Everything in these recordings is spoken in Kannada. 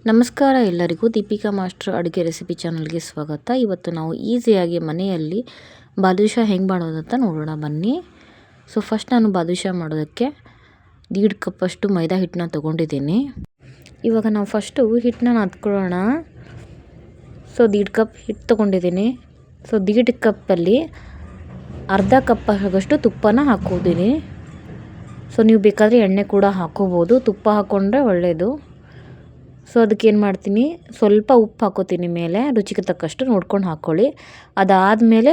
ನಮಸ್ಕಾರ ಎಲ್ಲರಿಗೂ ದೀಪಿಕಾ ಮಾಸ್ಟರ್ ಅಡುಗೆ ರೆಸಿಪಿ ಚಾನಲ್ಗೆ ಸ್ವಾಗತ. ಇವತ್ತು ನಾವು ಈಸಿಯಾಗಿ ಮನೆಯಲ್ಲಿ ಬಾದುಷಾ ಹೆಂಗೆ ಮಾಡೋದಂತ ನೋಡೋಣ ಬನ್ನಿ. ಫಸ್ಟ್ ನಾನು ಬಾದುಷಾ ಮಾಡೋದಕ್ಕೆ 1.5 ಕಪ್ಪಷ್ಟು ಮೈದಾ ಹಿಟ್ಟನ್ನ ತೊಗೊಂಡಿದ್ದೀನಿ. ಇವಾಗ ನಾವು ಫಸ್ಟು ಹಿಟ್ಟನ್ನ ನಾದ್ಕೊಳ್ಳೋಣ. 1.5 ಕಪ್ ಹಿಟ್ಟು ತೊಗೊಂಡಿದ್ದೀನಿ. 1.5 ಕಪ್ಪಲ್ಲಿ ಅರ್ಧ ಕಪ್ ಆಗೋಷ್ಟು ತುಪ್ಪನ ಹಾಕೋತೀನಿ. ನೀವು ಬೇಕಾದರೆ ಎಣ್ಣೆ ಕೂಡ ಹಾಕೋಬೋದು, ತುಪ್ಪ ಹಾಕ್ಕೊಂಡ್ರೆ ಒಳ್ಳೆಯದು. ಅದಕ್ಕೆ ಏನು ಮಾಡ್ತೀನಿ, ಸ್ವಲ್ಪ ಉಪ್ಪು ಹಾಕೋತೀನಿ ಮೇಲೆ, ರುಚಿಗೆ ತಕ್ಕಷ್ಟು ನೋಡ್ಕೊಂಡು ಹಾಕ್ಕೊಳ್ಳಿ. ಅದಾದಮೇಲೆ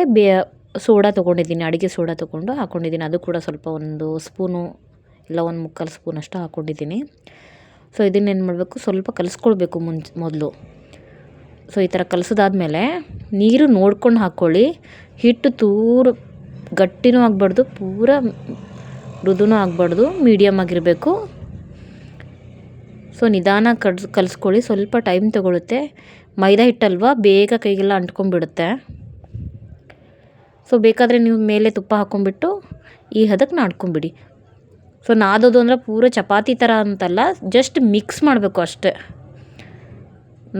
ಸೋಡಾ ತೊಗೊಂಡಿದ್ದೀನಿ, ಅಡುಗೆ ಸೋಡಾ ತೊಗೊಂಡು ಹಾಕ್ಕೊಂಡಿದ್ದೀನಿ. ಅದು ಕೂಡ ಸ್ವಲ್ಪ 1 ಸ್ಪೂನು ಇಲ್ಲ 1/4 ಸ್ಪೂನಷ್ಟು ಹಾಕ್ಕೊಂಡಿದ್ದೀನಿ. ಇದನ್ನೇನು ಮಾಡಬೇಕು, ಸ್ವಲ್ಪ ಕಲಿಸ್ಕೊಳ್ಬೇಕು ಮೊದಲು. ಈ ಥರ ಕಲಿಸೋದಾದ್ಮೇಲೆ ನೀರು ನೋಡ್ಕೊಂಡು ಹಾಕ್ಕೊಳ್ಳಿ. ಹಿಟ್ಟು ತೂರು ಗಟ್ಟಿನೂ ಆಗಬಾರ್ದು, ಪೂರ ಮೃದುನೂ ಆಗಬಾರ್ದು, ಮೀಡಿಯಮ್ ಆಗಿರಬೇಕು. ನಿಧಾನ ಕಲಿಸ್ಕೊಳ್ಳಿ, ಸ್ವಲ್ಪ ಟೈಮ್ ತೊಗೊಳುತ್ತೆ. ಮೈದಾ ಹಿಟ್ಟಲ್ವಾ, ಬೇಗ ಕೈಗೆಲ್ಲ ಅಂಟ್ಕೊಂಡ್ಬಿಡುತ್ತೆ. ಬೇಕಾದರೆ ನೀವು ಮೇಲೆ ತುಪ್ಪ ಹಾಕ್ಕೊಂಬಿಟ್ಟು ಈ ಹದಕ್ಕೆ ನಾದ್ಕೊಂಬಿಡಿ. ನಾದೋದು ಅಂದರೆ ಪೂರ ಚಪಾತಿ ಥರ ಅಂತಲ್ಲ, ಜಸ್ಟ್ ಮಿಕ್ಸ್ ಮಾಡಬೇಕು ಅಷ್ಟೇ.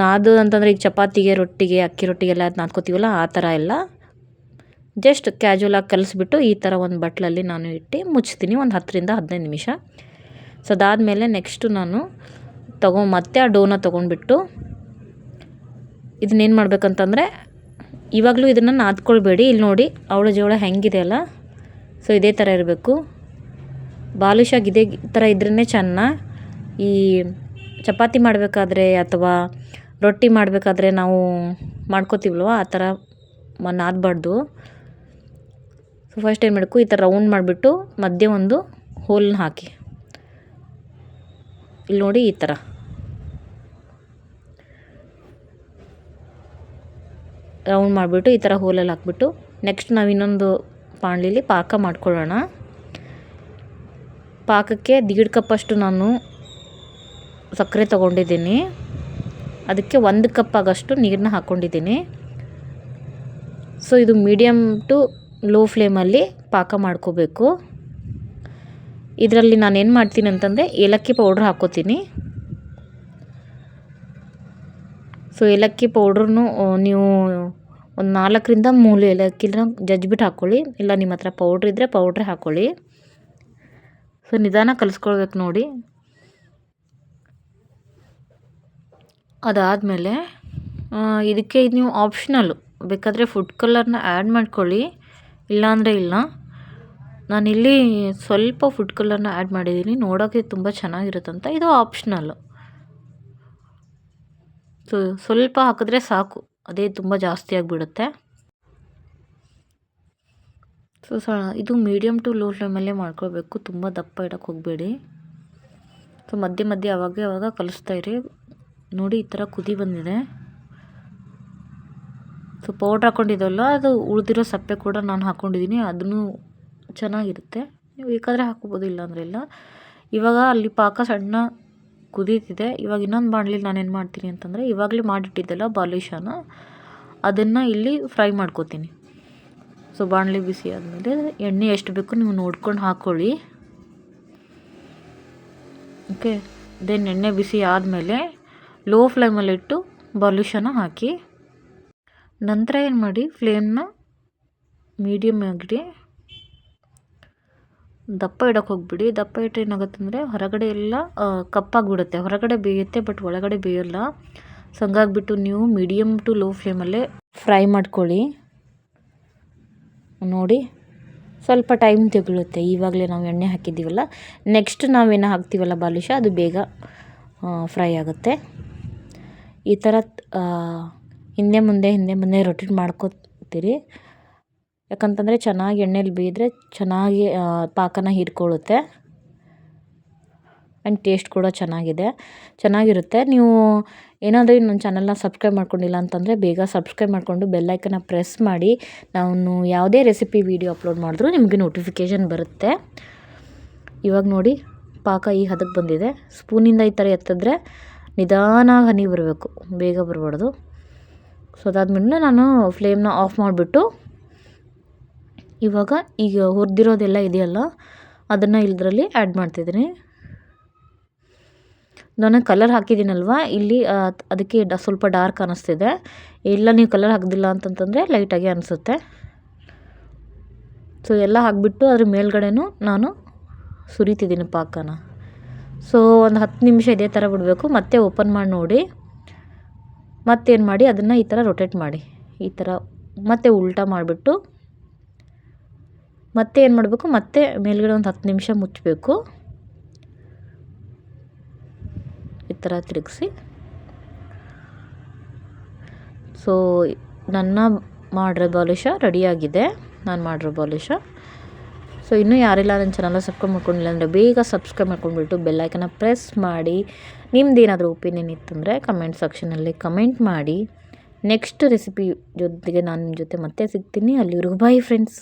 ನಾದೋದು ಅಂತಂದರೆ ಈಗ ಚಪಾತಿಗೆ, ರೊಟ್ಟಿಗೆ, ಅಕ್ಕಿ ರೊಟ್ಟಿಗೆಲ್ಲ ನಾದ್ಕೋತೀವಲ್ಲ ಆ ಥರ ಎಲ್ಲ, ಜಸ್ಟ್ ಕ್ಯಾಜುವಲಾಗಿ ಕಲಿಸ್ಬಿಟ್ಟು ಈ ಥರ ಒಂದು ಬಟ್ಲಲ್ಲಿ ನಾನು ಇಟ್ಟು ಮುಚ್ತೀನಿ ಒಂದು 10 ರಿಂದ 15 ನಿಮಿಷ. ಅದಾದಮೇಲೆ ನೆಕ್ಸ್ಟು ನಾನು ಮತ್ತೆ ಆ ಡೋನ ತೊಗೊಂಡ್ಬಿಟ್ಟು ಇದನ್ನೇನು ಮಾಡಬೇಕಂತಂದರೆ, ಇವಾಗಲೂ ಇದನ್ನು ನಾದ್ಕೊಳ್ಬೇಡಿ. ಇಲ್ಲಿ ನೋಡಿ ಅವಳ ಜೋಳ ಹೆಂಗಿದೆ ಅಲ್ಲ, ಇದೇ ಥರ ಇರಬೇಕು. ಬಾದುಷಾಗೆ ಇದೇ ಥರ ಇದ್ರೇ ಚೆನ್ನ. ಈ ಚಪಾತಿ ಮಾಡಬೇಕಾದ್ರೆ ಅಥವಾ ರೊಟ್ಟಿ ಮಾಡಬೇಕಾದ್ರೆ ನಾವು ಮಾಡ್ಕೋತೀವಲ್ವ, ಆ ಥರ ನಾದಬಾರ್ದು. ಫಸ್ಟ್ ಏನು ಮಾಡಬೇಕು, ಈ ಥರ ರೌಂಡ್ ಮಾಡಿಬಿಟ್ಟು ಮಧ್ಯೆ ಒಂದು ಹೋಲನ್ನ ಹಾಕಿ, ಇಲ್ಲಿ ನೋಡಿ ಈ ಥರ ರೌಂಡ್ ಮಾಡಿಬಿಟ್ಟು ಈ ಥರ ಹೋಲಲ್ಲಿ ಹಾಕ್ಬಿಟ್ಟು ನೆಕ್ಸ್ಟ್ ನಾವು ಇನ್ನೊಂದು ಬಾಣಲಿಲಿ ಪಾಕ ಮಾಡ್ಕೊಳ್ಳೋಣ. ಪಾಕಕ್ಕೆ 1.5 ಕಪ್ಪಷ್ಟು ನಾನು ಸಕ್ಕರೆ ತೊಗೊಂಡಿದ್ದೀನಿ. ಅದಕ್ಕೆ 1 ಕಪ್ ಆಗೋಷ್ಟು ನೀರನ್ನ ಹಾಕ್ಕೊಂಡಿದ್ದೀನಿ. ಇದು ಮೀಡಿಯಮ್ ಟು ಲೋ ಫ್ಲೇಮಲ್ಲಿ ಪಾಕ ಮಾಡ್ಕೋಬೇಕು. ಇದರಲ್ಲಿ ನಾನೇನು ಮಾಡ್ತೀನಿ ಅಂತಂದರೆ ಏಲಕ್ಕಿ ಪೌಡ್ರ್ ಹಾಕ್ಕೋತೀನಿ. ಏಲಕ್ಕಿ ಪೌಡ್ರನ್ನು ನೀವು ಒಂದು 4 ರಿಂದ 3 ಏಲಕ್ಕಿನ ಜಜ್ಜಿಬಿಟ್ಟು ಹಾಕ್ಕೊಳ್ಳಿ, ಇಲ್ಲ ನಿಮ್ಮ ಹತ್ರ ಪೌಡ್ರ್ ಇದ್ದರೆ ಪೌಡ್ರೇ ಹಾಕ್ಕೊಳ್ಳಿ. ನಿಧಾನ ಕಲಿಸ್ಕೊಳ್ಬೇಕು ನೋಡಿ. ಅದಾದಮೇಲೆ ಇದಕ್ಕೆ ನೀವು ಆಪ್ಷನಲ್ಲು ಬೇಕಾದರೆ ಫುಡ್ ಕಲರ್ನ ಆ್ಯಡ್ ಮಾಡ್ಕೊಳ್ಳಿ, ಇಲ್ಲಾಂದರೆ ಇಲ್ಲ. ನಾನಿಲ್ಲಿ ಸ್ವಲ್ಪ ಫುಡ್ ಕಲರ್ನ ಆ್ಯಡ್ ಮಾಡಿದ್ದೀನಿ, ನೋಡೋಕ್ಕೆ ತುಂಬ ಚೆನ್ನಾಗಿರುತ್ತಂತ. ಇದು ಆಪ್ಷನಲ್ಲು. ಸ್ವಲ್ಪ ಹಾಕಿದ್ರೆ ಸಾಕು, ಅದೇ ತುಂಬ ಜಾಸ್ತಿ ಆಗಿಬಿಡುತ್ತೆ. ಇದು ಮೀಡಿಯಮ್ ಟು ಲೋ ಫ್ಲೇಮಲ್ಲೇ ಮಾಡ್ಕೊಳ್ಬೇಕು, ತುಂಬ ದಪ್ಪ ಇಡೋಕ್ಕೆ ಹೋಗಬೇಡಿ. ಮಧ್ಯೆ ಮಧ್ಯೆ ಆವಾಗ ಕಲಿಸ್ತಾ ಇರಿ. ನೋಡಿ ಈ ಥರ ಕುದಿ ಬಂದಿದೆ. ಪೌಡ್ರ್ ಹಾಕ್ಕೊಂಡಿದ್ದಲ್ಲ, ಅದು ಉಳಿದಿರೋ ಸಪ್ಪೆ ಕೂಡ ನಾನು ಹಾಕ್ಕೊಂಡಿದ್ದೀನಿ, ಅದನ್ನು ಚೆನ್ನಾಗಿರುತ್ತೆ. ನೀವು ಬೇಕಾದರೆ ಹಾಕ್ಕೋಬೋದು, ಇಲ್ಲಾಂದರೆ ಇಲ್ಲ. ಇವಾಗ ಅಲ್ಲಿ ಪಾಕ ಸಣ್ಣ ಕುದೀತಿದೆ. ಇವಾಗ ಇನ್ನೊಂದು ಬಾಣಲಿ ನಾನೇನು ಮಾಡ್ತೀನಿ ಅಂತಂದರೆ, ಇವಾಗಲೇ ಮಾಡಿಟ್ಟಿದ್ದೆಲ್ಲ ಬಾದುಷಾನ, ಅದನ್ನು ಇಲ್ಲಿ ಫ್ರೈ ಮಾಡ್ಕೋತೀನಿ. ಬಾಣಲಿ ಬಿಸಿ ಆದಮೇಲೆ ಎಣ್ಣೆ ಎಷ್ಟು ಬೇಕು ನೀವು ನೋಡ್ಕೊಂಡು ಹಾಕ್ಕೊಳ್ಳಿ. ಓಕೆ, ಎಣ್ಣೆ ಬಿಸಿ ಆದಮೇಲೆ ಲೋ ಫ್ಲೇಮಲ್ಲಿಟ್ಟು ಬಾದುಷಾನ ಹಾಕಿ, ನಂತರ ಏನು ಮಾಡಿ ಫ್ಲೇಮ್ನ ಮೀಡಿಯಮ್ ಆಗಿಡಿ. ದಪ್ಪ ಇಡೋಕ್ಕೆ ಹೋಗ್ಬಿಡಿ. ದಪ್ಪ ಇಟ್ಟರೆ ಏನಾಗುತ್ತೆ ಅಂದರೆ ಹೊರಗಡೆ ಎಲ್ಲ ಕಪ್ಪಾಗಿಬಿಡುತ್ತೆ, ಹೊರಗಡೆ ಬೇಯುತ್ತೆ ಬಟ್ ಒಳಗಡೆ ಬೇಯೋಲ್ಲ. ಹಂಗಾಗ್ಬಿಟ್ಟು ನೀವು ಮೀಡಿಯಮ್ ಟು ಲೋ ಫ್ಲೇಮಲ್ಲೇ ಫ್ರೈ ಮಾಡ್ಕೊಳ್ಳಿ. ನೋಡಿ ಸ್ವಲ್ಪ ಟೈಮ್ ತೆಗೊಳುತ್ತೆ, ಇವಾಗಲೇ ನಾವು ಎಣ್ಣೆ ಹಾಕಿದ್ದೀವಲ್ಲ. ನೆಕ್ಸ್ಟ್ ನಾವೇನು ಹಾಕ್ತೀವಲ್ಲ ಬಾದುಷಾ, ಅದು ಬೇಗ ಫ್ರೈ ಆಗುತ್ತೆ. ಈ ಥರ ಹಿಂದೆ ಮುಂದೆ ರೊಟೇಟ್ ಮಾಡ್ಕೊತೀರಿ. ಯಾಕಂತಂದರೆ ಚೆನ್ನಾಗಿ ಎಣ್ಣೆಲಿ ಬೇಯಿದ್ರೆ ಚೆನ್ನಾಗಿ ಪಾಕನ ಹೀರ್ಕೊಳ್ಳುತ್ತೆ ಆ್ಯಂಡ್ ಟೇಸ್ಟ್ ಕೂಡ ಚೆನ್ನಾಗಿರುತ್ತೆ. ನೀವು ಏನಾದರೂ ನನ್ನ ಚಾನಲ್ನ ಸಬ್ಸ್ಕ್ರೈಬ್ ಮಾಡ್ಕೊಂಡಿಲ್ಲ ಅಂತಂದರೆ ಬೇಗ ಸಬ್ಸ್ಕ್ರೈಬ್ ಮಾಡಿಕೊಂಡು ಬೆಲ್ಲೈಕನ್ನ ಪ್ರೆಸ್ ಮಾಡಿ. ನಾನು ಯಾವುದೇ ರೆಸಿಪಿ ವಿಡಿಯೋ ಅಪ್ಲೋಡ್ ಮಾಡಿದ್ರೂ ನಿಮಗೆ ನೋಟಿಫಿಕೇಷನ್ ಬರುತ್ತೆ. ಇವಾಗ ನೋಡಿ ಪಾಕ ಈ ಹದಕ್ಕೆ ಬಂದಿದೆ. ಸ್ಪೂನಿಂದ ಈ ಥರ ಎತ್ತಿದ್ರೆ ನಿಧಾನ ಹನಿ ಬರಬೇಕು, ಬೇಗ ಬರಬಾರ್ದು. ಅದಾದ್ಮೇಲೆ ನಾನು ಫ್ಲೇಮ್ನ ಆಫ್ ಮಾಡಿಬಿಟ್ಟು ಇವಾಗ ಹುರಿದಿರೋದೆಲ್ಲ ಇದೆಯಲ್ಲ, ಅದನ್ನು ಇದರಲ್ಲಿ ಆ್ಯಡ್ ಮಾಡ್ತಿದ್ದೀನಿ. ನಾನು ಕಲರ್ ಹಾಕಿದ್ದೀನಲ್ವ ಇಲ್ಲಿ ಅದಕ್ಕೆ ಸ್ವಲ್ಪ ಡಾರ್ಕ್ ಅನ್ನಿಸ್ತಿದೆ. ಇಲ್ಲ ನೀವು ಕಲರ್ ಹಾಕಿದಿಲ್ಲ ಅಂತಂತಂದರೆ ಲೈಟಾಗಿ ಅನಿಸುತ್ತೆ. ಸೊ ಎಲ್ಲ ಹಾಕಿಬಿಟ್ಟು ಅದ್ರ ಮೇಲ್ಗಡೆನೂ ನಾನು ಸುರಿತಿದ್ದೀನಿ ಪಾಕನ. ಸೊ ಒಂದು 10 ನಿಮಿಷ ಇದೇ ಥರ ಬಿಡಬೇಕು. ಮತ್ತೆ ಓಪನ್ ಮಾಡಿ ನೋಡಿ. ಮತ್ತೇನು ಮಾಡಿ ಅದನ್ನು ಈ ಥರ ರೊಟೇಟ್ ಮಾಡಿ, ಈ ಥರ ಮತ್ತೆ ಉಲ್ಟಾ ಮಾಡಿಬಿಟ್ಟು ಮತ್ತೆ ಏನು ಮಾಡಬೇಕು, ಮತ್ತೆ ಮೇಲ್ಗಡೆ ಒಂದು 10 ನಿಮಿಷ ಮುಚ್ಚಬೇಕು. ಈ ಥರ ತಿರುಗಿಸಿ. ಸೊ ನನ್ನ ಮಾಡಿರೋ ಬಾದುಷ ರೆಡಿಯಾಗಿದೆ. ನಾನು ಮಾಡಿರೋ ಬಾದುಷ. ಸೊ ಇನ್ನೂ ಯಾರೆಲ್ಲ ನನ್ನ ಚಾನಲ್ ಸಬ್ಸ್ಕ್ರೈಬ್ ಮಾಡ್ಕೊಂಡಿಲ್ಲ ಅಂದರೆ ಬೇಗ ಸಬ್ಸ್ಕ್ರೈಬ್ ಮಾಡ್ಕೊಂಡ್ಬಿಟ್ಟು ಬೆಲ್ಲೈಕನ್ನ ಪ್ರೆಸ್ ಮಾಡಿ. ನಿಮ್ದೇನಾದರೂ ಒಪಿನಿಯನ್ ಇತ್ತಂದರೆ ಕಮೆಂಟ್ ಸೆಕ್ಷನಲ್ಲಿ ಕಮೆಂಟ್ ಮಾಡಿ. ನೆಕ್ಸ್ಟ್ ರೆಸಿಪಿ ಜೊತೆಗೆ ನಾನು ನಿಮ್ಮ ಜೊತೆ ಮತ್ತೆ ಸಿಗ್ತೀನಿ. ಅಲ್ಲಿವರೆಗೂ ಬಾಯ್ ಫ್ರೆಂಡ್ಸ್.